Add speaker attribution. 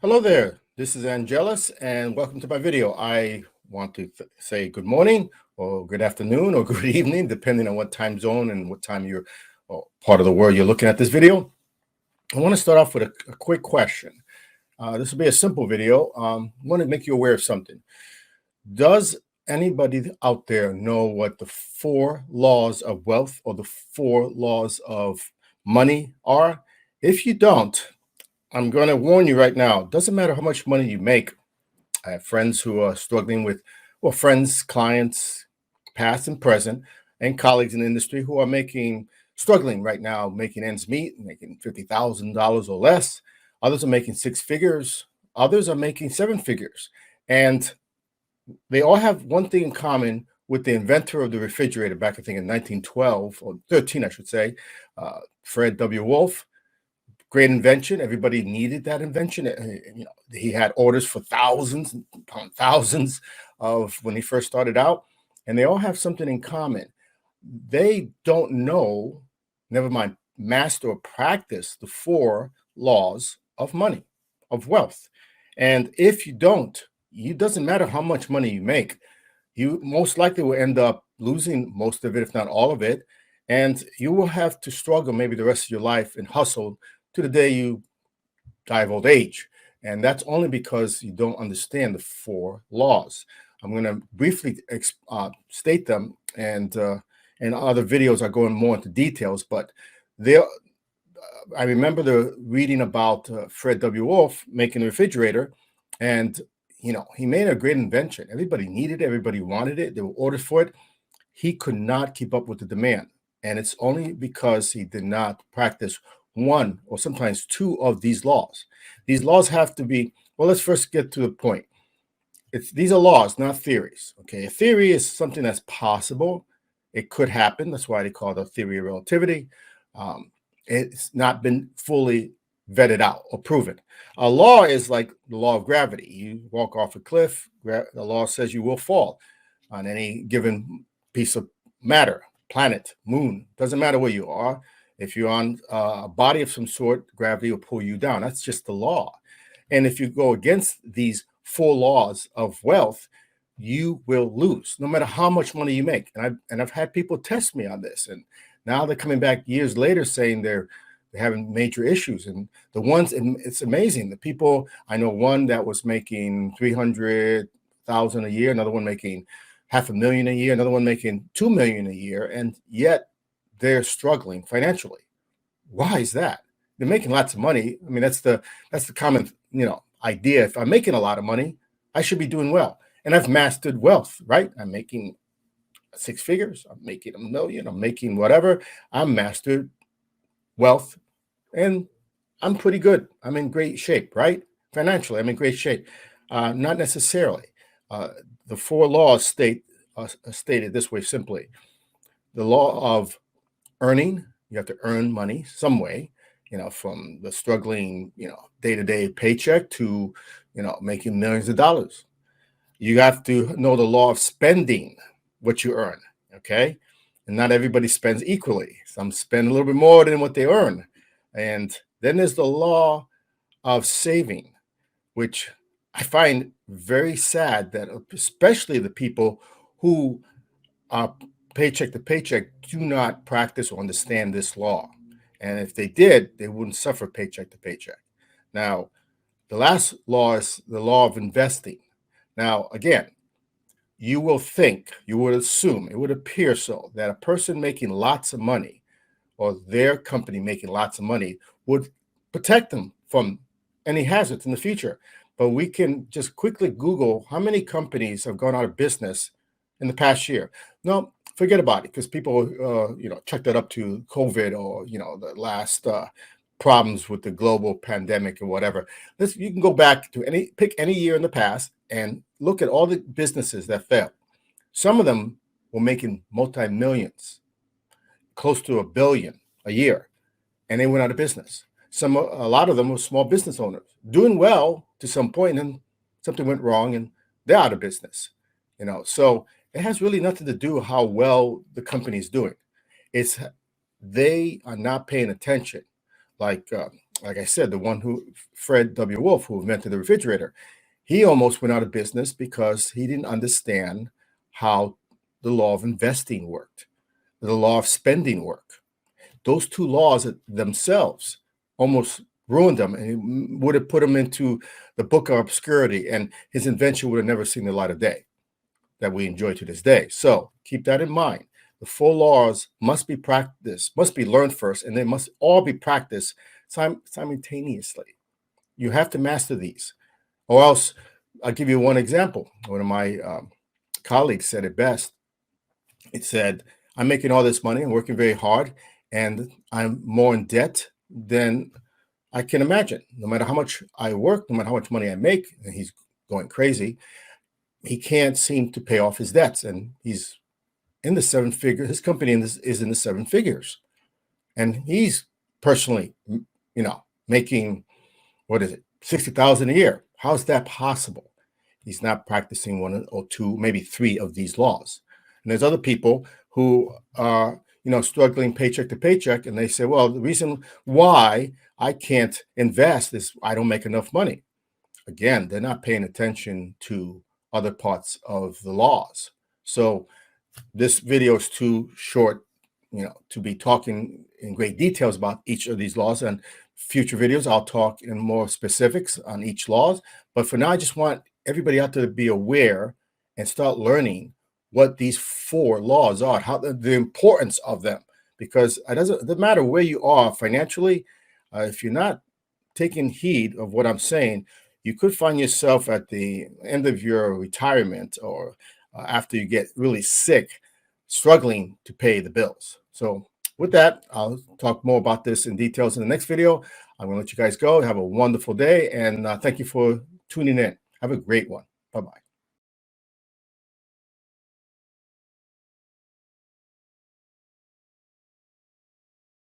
Speaker 1: Hello there, this is Angelus and welcome to my video. I want to say good morning or good afternoon or good evening, depending on what time zone and what time you're or part of the world you're looking at this video. I want to start off with a quick question. This will be a simple video. I want to make you aware of something. Does anybody out there know what the four laws of wealth or the four laws of money are? If you don't, I'm going to warn you right now. It doesn't matter how much money you make. I have friends who are struggling with, well, friends, clients, past and present, and colleagues in the industry who are struggling right now, making ends meet, making $50,000 or less. Others are making six figures. Others are making seven figures. And they all have one thing in common with the inventor of the refrigerator back, I think, in 1912 or 13, I should say, Fred W. Wolf. Great invention. Everybody needed that invention. He had orders for thousands upon thousands of when he first started out, and they all have something in common. They don't know, never mind, master or practice the four laws of money, of wealth. And if you don't, it doesn't matter how much money you make, you most likely will end up losing most of it, if not all of it. And you will have to struggle maybe the rest of your life and hustle to the day you die of old age. And that's only because you don't understand the four laws. I'm going to briefly state them, and in other videos I go in more into details. But there, I remember the reading about Fred W. Wolf making a refrigerator, and he made a great invention. Everybody needed it, everybody wanted it, there were orders for it. He could not keep up with the demand, and it's only because he did not practice one or sometimes two of these laws. These laws have to be, well, let's first get to the point. These are laws, not theories. Okay, a theory is something that's possible. It could happen. That's why they call it a theory of relativity. It's not been fully vetted out or proven. A law is like the law of gravity. You walk off a cliff, the law says you will fall on any given piece of matter, planet, moon, doesn't matter where you are. If you're on a body of some sort, gravity will pull you down. That's just the law. And if you go against these four laws of wealth, you will lose, no matter how much money you make. And I've had people test me on this, and now they're coming back years later saying they're having major issues. And it's amazing. The people, I know one that was making 300,000 a year, another one making $500,000 a year, another one making $2 million a year, and yet they're struggling financially. Why is that? They're making lots of money. I mean, that's the common idea. If I'm making a lot of money, I should be doing well, and I've mastered wealth, right? I'm making six figures. I'm making $1 million. I'm making whatever. I'm mastered wealth, and I'm pretty good. I'm in great shape, right? Financially, I'm in great shape. Not necessarily. The four laws stated this way simply: the law of earning. You have to earn money some way, from the struggling, day-to-day paycheck to, making millions of dollars. You have to know the law of spending what you earn, okay? And not everybody spends equally. Some spend a little bit more than what they earn. And then there's the law of saving, which I find very sad that especially the people who are paycheck to paycheck do not practice or understand this law. And if they did, they wouldn't suffer paycheck to paycheck. Now, the last law is the law of investing. Now, again, you would assume, it would appear so, that a person making lots of money or their company making lots of money would protect them from any hazards in the future. But we can just quickly Google how many companies have gone out of business in the past year. No, forget about it, because people, check that up to COVID or, the last problems with the global pandemic or whatever. You can go back to pick any year in the past and look at all the businesses that failed. Some of them were making multi-millions, close to $1 billion a year, and they went out of business. A lot of them were small business owners doing well to some point, and something went wrong, and they're out of business. So it has really nothing to do with how well the company is doing. It's they are not paying attention. Like like I said, the one who, Fred W. Wolf, who invented the refrigerator, he almost went out of business because he didn't understand how the law of investing worked, the law of spending worked. Those two laws themselves almost ruined him, and it would have put him into the book of obscurity, and his invention would have never seen the light of day that we enjoy to this day. So keep that in mind. The four laws must be practiced, must be learned first, and they must all be practiced simultaneously. You have to master these, or else. I'll give you one example. One of my colleagues said it best. It said, I'm making all this money, I'm working very hard, and I'm more in debt than I can imagine. No matter how much I work, no matter how much money I make, and he's going crazy, he can't seem to pay off his debts. And he's in the seven figures. His company is in the seven figures. And he's personally, making, what is it, 60,000 a year. How is that possible? He's not practicing one or two, maybe three of these laws. And there's other people who are, struggling paycheck to paycheck, and they say, well, the reason why I can't invest is I don't make enough money. Again, they're not paying attention to other parts of the laws. So this video is too short, to be talking in great details about each of these laws. And future videos, I'll talk in more specifics on each laws. But for now, I just want everybody out there to be aware and start learning what these four laws are, how the importance of them, because it doesn't matter where you are financially. If you're not taking heed of what I'm saying, you could find yourself at the end of your retirement or after you get really sick, struggling to pay the bills. So with that, I'll talk more about this in details in the next video. I'm going to let you guys go. Have a wonderful day, and thank you for tuning in. Have a great one. Bye-bye.